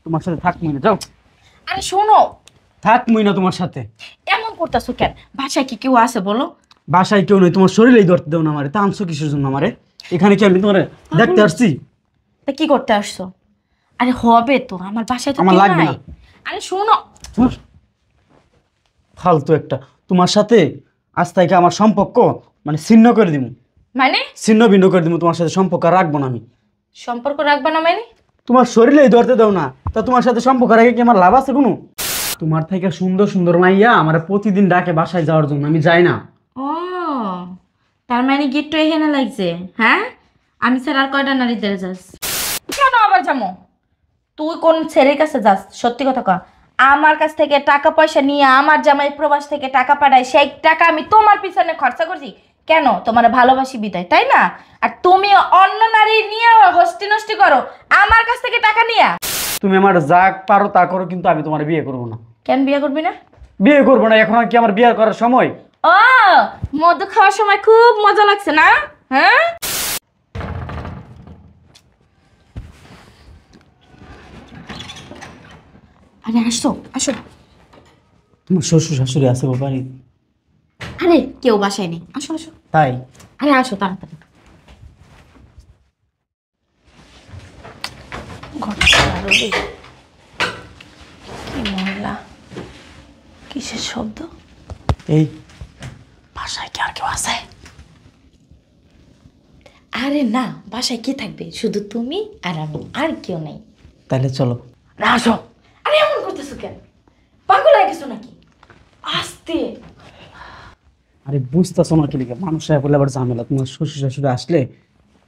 তোমার সাথে থাকবই না, যাও। আরে শোনো, থাকবই না তোমার সাথে। এমন করতেছো কেন? বাসায় কি কেউ আছে বলো? বাসায় কেউ নেই, তোমার শরীরেই ধরতে দেও না আমারে। তা আনছো কিসের জন্য আমারে? এখানে কি আমি তোমার দেখতে আসছি? তা কি করতে আসছো? আরে হবে তো, আমার বাসায় তো আমার কেউ লাগবে নাই। না। আরে শোনো, ধুর, ফালতু একটা। তোমার সাথে আজ থেকে আমার সম্পর্ক মানে ছিন্ন করে দিব, মানে ছিন্ন ভিন্ন করে দিব। তোমার সাথে সম্পর্ক আর রাখবো না আমি। সম্পর্ক রাখবা না মানে? তোমার শরীরেই ধরতে দাও না, তা তোমার সাথে সম্পর্ক রেখে কি আমার লাভ আছে কোনো? তোমার থেকে সুন্দর সুন্দর মাইয়া আমার প্রতিদিন ডাকে বাসায় যাওয়ার জন্য, আমি যাই না। ও, তার মানে গিট্টু এখানে লাগছে? হ্যাঁ, আমি স্যার আর কয়টা নারীদের যাস? কেন আবার যাবো? তুই কোন ছেলের কাছে যাস? সত্যি কথা কর। আমার কাছ থেকে টাকা পয়সা নিয়ে আমার জামাই প্রবাস থেকে টাকা পাঠায়, সেই টাকা আমি তোমার পিছনে খরচা করছি কেন? তোমার ভালোবাসি বিদায়, তাই না? আর তুমি অন্য নারী নিয়ে হস্তি নষ্টি করো আমার কাছ থেকে টাকা নিয়ে। তুমি আমার যা পারো তা করো, কিন্তু আমি তোমার বিয়ে করবো না। কেন বিয়ে করবি না? বিয়ে করবো না, এখন আর কি আমার বিয়ে করার সময়? ও, মধু খাওয়ার সময় খুব মজা লাগছে না? হ্যাঁ, আরে আসো আসো। তোমার শ্বশুর শাশুড়ি আছে গো বাড়ি? আরে কেউ বাসায় নেই, আসো আসো। তাই? আরে আসো তাড়াতাড়ি। কি মহিলা, কিসের শব্দ? এই বাসায় কি আর কেউ আছে? আরে না, বাসায় কি থাকবে? শুধু তুমি আর আমি, আর কেউ নেই। তাহলে চলো। না আসো। আরে এমন করতেছো কেন? পাগল হয়ে গেছো নাকি? আস্তে। আরে বুঝতেছো না কি লিখে মানুষ বলে আবার ঝামেলা। তোমার শ্বশুর শাশুড়ি আসলে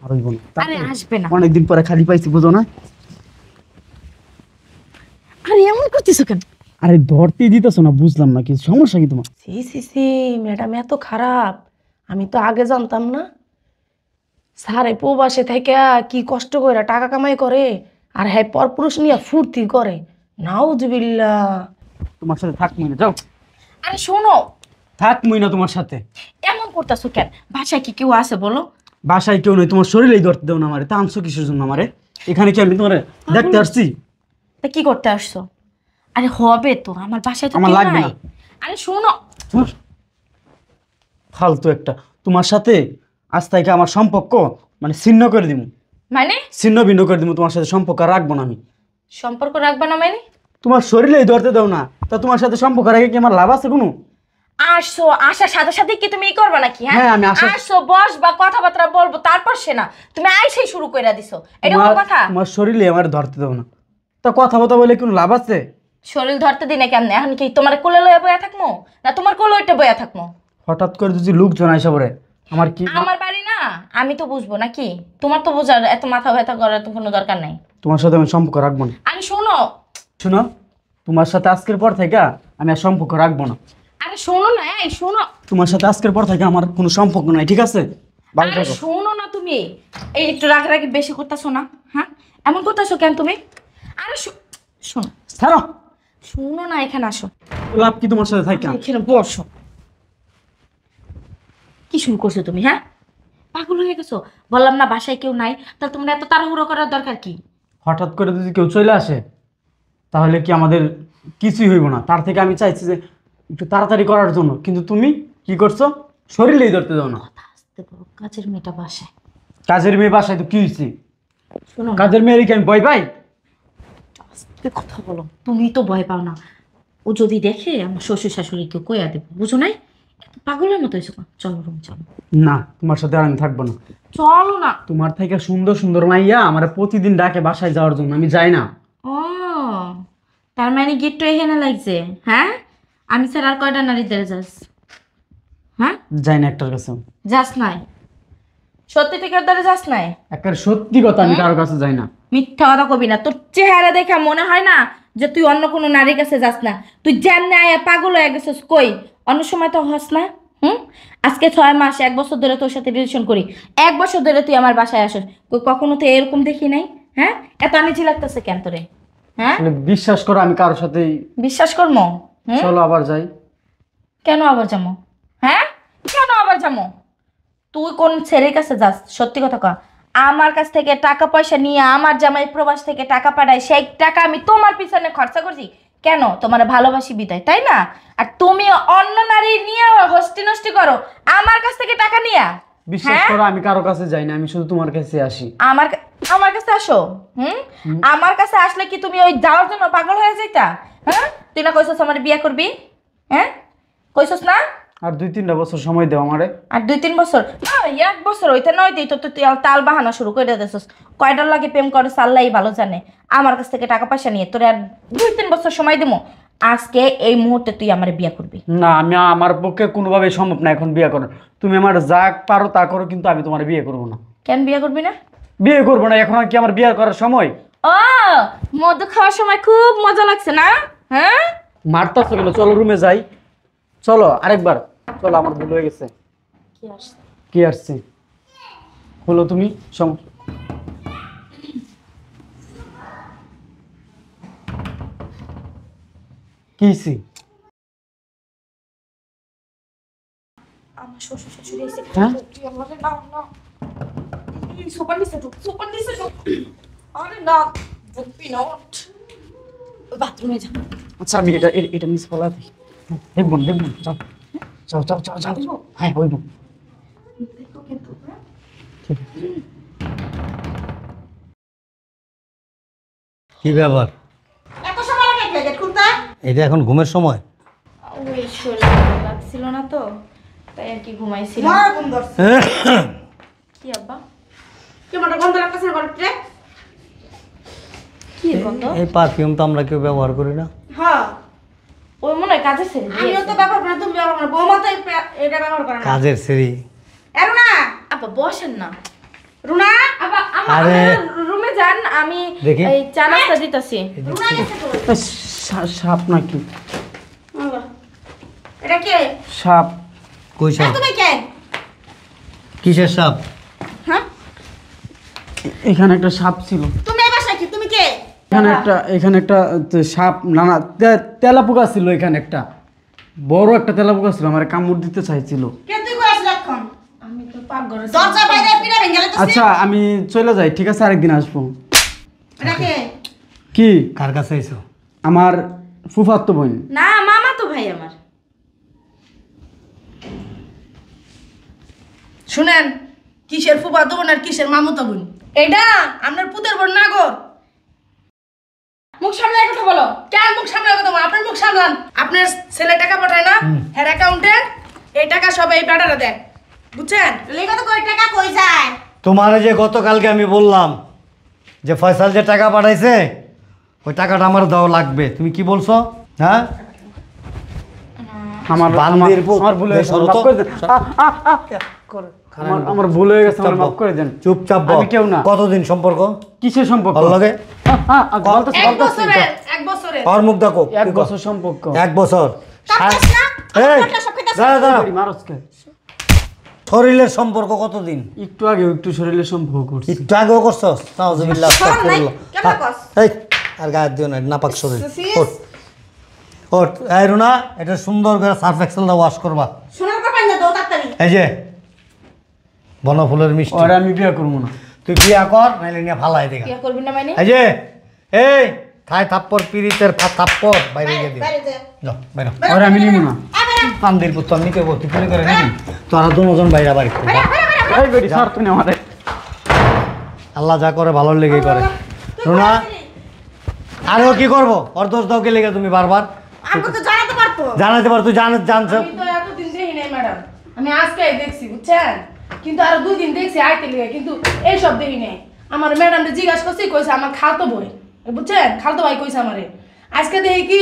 আর হইব না। আরে আসবে না। অনেকদিন পরে খালি পাইছি, বুঝো না? আরে এমন করতেছো কেন? আরে ধরতেই দিতেছো না, বুঝলাম না কি সমস্যা কি তোমার? সি সি সি, ম্যাডাম এত খারাপ, আমি তো আগে জানতাম না। স্যার এই প্রবাসে থেকে কি কষ্ট করে টাকা কামাই করে, আর হ্যাঁ পরপুরুষ নিয়ে ফুর্তি করে। নাউজুবিল্লাহ। তোমার সাথে থাকবই না, যাও। আরে শোনো, থাকবই না তোমার সাথে। এমন করতেছো কেন? বাসায় কি কেউ আছে বলো? বাসায় কেউ নেই, তোমার শরীরেই ধরতে দেও না আমারে। তা আনছো কিসের জন্য আমারে? এখানে কি আমি তোমার দেখতে আসছি? তা কি করতে আসছো? আরে হবে তো, আমার বাসায় তো আমার কেউ লাগবে নাই। না। আরে শোনো, ধুর, ফালতু একটা। তোমার সাথে আজ থেকে আমার সম্পর্ক মানে ছিন্ন করে দিব, মানে ছিন্ন ভিন্ন করে দিব। তোমার সাথে সম্পর্ক আর রাখবো না আমি। সম্পর্ক রাখবা না মানে? তোমার শরীরেই ধরতে দাও না, তা তোমার সাথে সম্পর্ক রেখে কি আমার লাভ আছে কোনো? আসছো, আসার সাথে সাথে কি তুমি ই করবা নাকি? হ্যাঁ, আমি আসছো, বস বা কথাবার্তা বলবো, তারপর সে না তুমি আইসেই শুরু করে দিছো। এটা কোন কথা? তোমার শরীরে আমার ধরতে দাও না, তা কথা বলতে বলে কোনো লাভ আছে? শরীর ধরতে দিনে কেমনে? এখন কি তোমার কোলে লয়ে বয়া থাকমো, না তোমার কোলে ওইটা বয়া থাকমো? হঠাৎ করে যদি লোকজন আইসা পড়ে আমার কি? আমার বাড়ি না, আমি তো বুঝবো নাকি? তোমার তো বোঝার এত মাথা ব্যথা করার তো কোনো দরকার নাই। তোমার সাথে আমি সম্পর্ক রাখবো না। আরে শোনো, শোনো, তোমার সাথে আজকের পর থেকে আমি আর সম্পর্ক রাখবো না। আরে শোনো না, এই শোনো। তোমার সাথে আজকের পর থেকে আমার কোনো সম্পর্ক নাই, ঠিক আছে? ভালো আরে থাকো। শোনো না তুমি, এই একটু রাগারাগি বেশি করতেছো না? হ্যাঁ, এমন করতেছো কেন তুমি? আরে শোনো, ছাড়ো। শোনো না, এখানে আসো। লাভ কি তোমার সাথে থাকে? এখানে বসো। কি শুরু করছো তুমি? হ্যাঁ, পাগল হয়ে গেছো? বললাম না বাসায় কেউ নাই, তাহলে তোমরা এত তাড়াহুড়ো করার দরকার কি? হঠাৎ করে যদি কেউ চলে আসে তাহলে কি আমাদের কিছুই হইব না? তার থেকে আমি চাইছি যে একটু তাড়াতাড়ি করার জন্য, কিন্তু তুমি কি করছো? শরীরেই ধরতে দাও না। আস্তে বলো, কাজের মেয়েটা বাসায়। কাজের মেয়ে বাসায় তো কি হয়েছে? শোনো, কাজের মেয়েরই কি আমি ভয় পাই? আস্তে কথা বলো। তুমি তো ভয় পাও না, ও যদি দেখে আমার শ্বশুর শাশুড়িকে কইয়া দেবো, বুঝো নাই? এত পাগলের মতো হয়েছো কেন? চলো রুম চলো। না, তোমার সাথে আর আমি থাকবো না। চলো না। তোমার থেকে সুন্দর সুন্দর মাইয়া আমার প্রতিদিন ডাকে বাসায় যাওয়ার জন্য, আমি যাই না। ও, তার মানে গিট্টু এখানে লাগছে? হ্যাঁ, আমি স্যার আর কয়টা নারীদের যাস? হ্যাঁ, যাই না একটার কাছে। যাস নাই? সত্যি টিকার দ্বারা যাস নাই? একটা সত্যি কথা, আমি কারোর কাছে যাই না। মিথ্যা কথা কবি না। তোর চেহারা দেখে মনে হয় না যে তুই অন্য কোনো নারীর কাছে যাস না। তুই যেমনি আয়া পাগল হয়ে গেছিস, কই অন্য সময় তো হস না? আজকে 6 মাস 1 বছর ধরে তোর সাথে রিলেশন করি, 1 বছর ধরে তুই আমার বাসায় আসিস, কই কখনো তো এরকম দেখি নাই। হ্যাঁ, এত আনিজি লাগতেছে কেন তোরে? হ্যাঁ, আসলে বিশ্বাস করো, আমি কারোর সাথেই। বিশ্বাস করমো? চলো আবার যাই। কেন আবার যাবো? হ্যাঁ, কেন আবার যাবো? তুই কোন ছেলের কাছে যাস? সত্যি কথা কর। আমার কাছ থেকে টাকা পয়সা নিয়ে আমার জামাই প্রবাস থেকে টাকা পাঠায়, সেই টাকা আমি তোমার পিছনে খরচা করছি কেন? তোমার ভালোবাসি বিদায়, তাই না? আর তুমি অন্য নারী নিয়ে হস্তি নষ্টি করো আমার কাছ থেকে টাকা নিয়ে। বিশ্বাস করো আমি কারো কাছে যাই না, আমি শুধু তোমার কাছে আসি। আমার কাছে আসো? আমার কাছে আসলে কি তুমি ওই যাওয়ার জন্য পাগল হয়ে যাইতা? হ্যাঁ, তুই না কইছস আমার বিয়ে করবি? হ্যাঁ কইছস না? আর 2-3টা বছর সময় দাও আমারে। আর 2-3 বছর? 1 বছর হইতে নয় দিই তো তুই তাল বাহানা শুরু করে দিয়েছস। কয়টার লাগে প্রেম করে আল্লাহই ভালো জানে। আমার কাছ থেকে টাকা পয়সা নিয়ে তোরে আর 2-3 বছর সময় দেবো। আজকে এই মুহূর্তে তুই আমার বিয়ে করবি। না, আমার পক্ষে কোনোভাবেই সম্ভব না এখন বিয়ে করো। তুমি আমার যা পারো তা করো, কিন্তু আমি তোমার বিয়ে করবো না। কেন বিয়ে করবি না? বিয়ে করবো না, এখন আর কি আমার বিয়ে করার সময়? ও, মধু খাওয়ার সময় খুব মজা লাগছে না? হ্যাঁ, মারতাছো কেন? চলো রুমে যাই, চলো আরেকবার চলো, আমার ভুল হয়ে গেছে। কি আসছে হলো? তুমি কি আমার শ্বশুর শাশুড়ি এসে হ্যাঁ? তুই আমাকে না না সুপার নিচে ঢুক, সুপার নিচে ঢুক। আরে না, ঢুকবি না, বাথরুমে যা। আচ্ছা আমি এটা মিস বলা দিই। দেখবো যাও যাও যাও যাও যাও। হ্যাঁ হইব। কি ব্যাপার? এত সময় লাগে গেট খুলতে? এটা এখন ঘুমের সময়? ওই শরীর লাগছিল না তো, তাই আর কি ঘুমাইছিলাম। মারা বন্ধ করছে। কি আব্বা? কেমন গন্ধ লাগতেছে না ঘরতে? কি গন্ধ? এই পারফিউম তো আমরা কেউ ব্যবহার করি না। হ্যাঁ, ওই মনে হয় কাজের ছেলে আমিও তো ব্যবহার করি না, তুমি ব্যবহার করো না। বৌমা তো এটা ব্যবহার করে না। কাজের সেরি। রুনা, আব্বা বসেন না। রুনা, আব্বা আরে। রুমে যান, আমি দেখি। এই চা নাস্তা দিতেছি। রুনা গেছে তো। সাপ নাকি? এটা কে? সাপ। কই সাপ? তুমি কে? কিসের সাপ? হ্যাঁ, এখানে একটা সাপ ছিল। তুমি এই বাসায় কি? তুমি কে? এখানে একটা সাপ, নানা তেলাপোকা ছিল। এখানে একটা বড় একটা তেলাপোকা ছিল, আমার কামড় দিতে চাইছিল। কে তুই কই আসছিস এখন? আমি তো পাকঘরে দরজা বাইরে পিড়া ভেঙে গেল তো। আচ্ছা আমি চলে যাই, ঠিক আছে, আরেকদিন আসবো। এটা কে? কি? কার কাছে আইছো? আমার ফুফাতো বোন। না, মামা তো ভাই আমার। শুনেন, কিসের ফুফাতো বোন আর কিসের মামুতো বোন? এটা আপনার পুতের বোন না গো। মুখ সামলায় কথা বলো। কেন মুখ সামলায় কথা বলো? আপনার মুখ সামলান। আপনার ছেলে টাকা পাঠায় না হের অ্যাকাউন্টে? এই টাকা সব এই ব্যাটারা দেয়, বুঝছেন? লেখা তো কই টাকা কই যায়? তোমারে যে গতকালকে আমি বললাম যে ফয়সাল যে টাকা পাঠাইছে ওই টাকাটা আমার দাও লাগবে, তুমি কি বলছো? হ্যাঁ, বান্দির পুত। আমার ভুল হয়ে গেছে, সরো তো। মাফ করে দেন। আমার ভুল হয়ে গেছে, আমার মাফ করে দেন। চুপচাপ বল। আমি কেউ না। কতদিন সম্পর্ক? কিসের সম্পর্ক? ভালো লাগে? বলতেছি, এক বলতেছি। বছরের, এক বছরের। আর মুখ দেখো। 1 বছর সম্পর্ক। 1 বছর। কাটছিস না? এই, আমার সব খাইতাছিস। দাঁড়া দাঁড়া। মারসকে শরীরের সম্পর্ক কতদিন? একটু আগে একটু শরীরের সম্পর্ক করছি। একটু আগেও করছস? নাউজুবিল্লাহ, শরম নাই? আস্তাগফিরুল্লাহ। কেমন কস? এই, আর গায়ে দিও না, নাপাক শরীর। সুসিস। ওঠ ওঠ। এই রুনা, এটা সুন্দর করে সার্ফ এক্সেল দা ওয়াশ করবা। শোনার কথা না দাও তাড়াতাড়ি। এই যে বনফুলের মিষ্টি, আর আমি বিয়ে করবো না। তুই বিয়া কর, নাইলে নিয়ে ফালাই দেখা। কি করবি না মানে? এই যে, এই খায় থাপ্পড় পিরিতের থাপ্পড় বাইরে গিয়ে দিও। বাইরে যা। যাও বাইরে। আর আমি নিব না। পান্দির পুত্র আমি কেবো, তুই ফোন করে নিবি। তোরা দুজন বাইরে বাড়ি করবি। এই বেটি ছাড় তুমি আমারে। আল্লাহ যা করে ভালোর লেগে করে। রুনা, আরে ও কি করবো? ওর দোষ দাও কে লেগে তুমি বারবার? আমাকে তো জানাতে পারতো। জানাতে পার, তুই জানছ। আমি তো এতদিন দেখি নাই ম্যাডাম, আমি আজকে দেখছি বুঝছেন, কিন্তু আরো 2 দিন দেখছি আইতে লিগে, কিন্তু এইসব দেখি নাই। আমার ম্যাডাম জিজ্ঞাসা করছি, কইছে আমার খালতো বই, বুঝছেন, খালতো ভাই কইছে আমারে। আজকে দেখি কি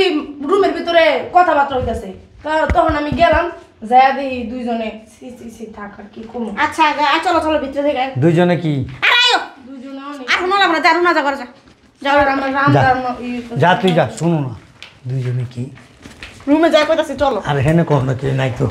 রুমের ভিতরে কথাবার্তা হইতাছে, তখন আমি গেলাম, যায়া দেখি দুইজনে সি থাক আর কি কম। আচ্ছা চলো চলো ভিতরে থেকে দুইজনে কি? আরে আয়ো দুইজনে অনেক আর শোনো আমরা দারুন না যা করে যা যাও, আমার রাম যা। রাম যা তুই যা, শুনো না। দুইজনে কি? রুমে যাই কইতাছি চলো আর হেনে কর না, তুই নাই তো।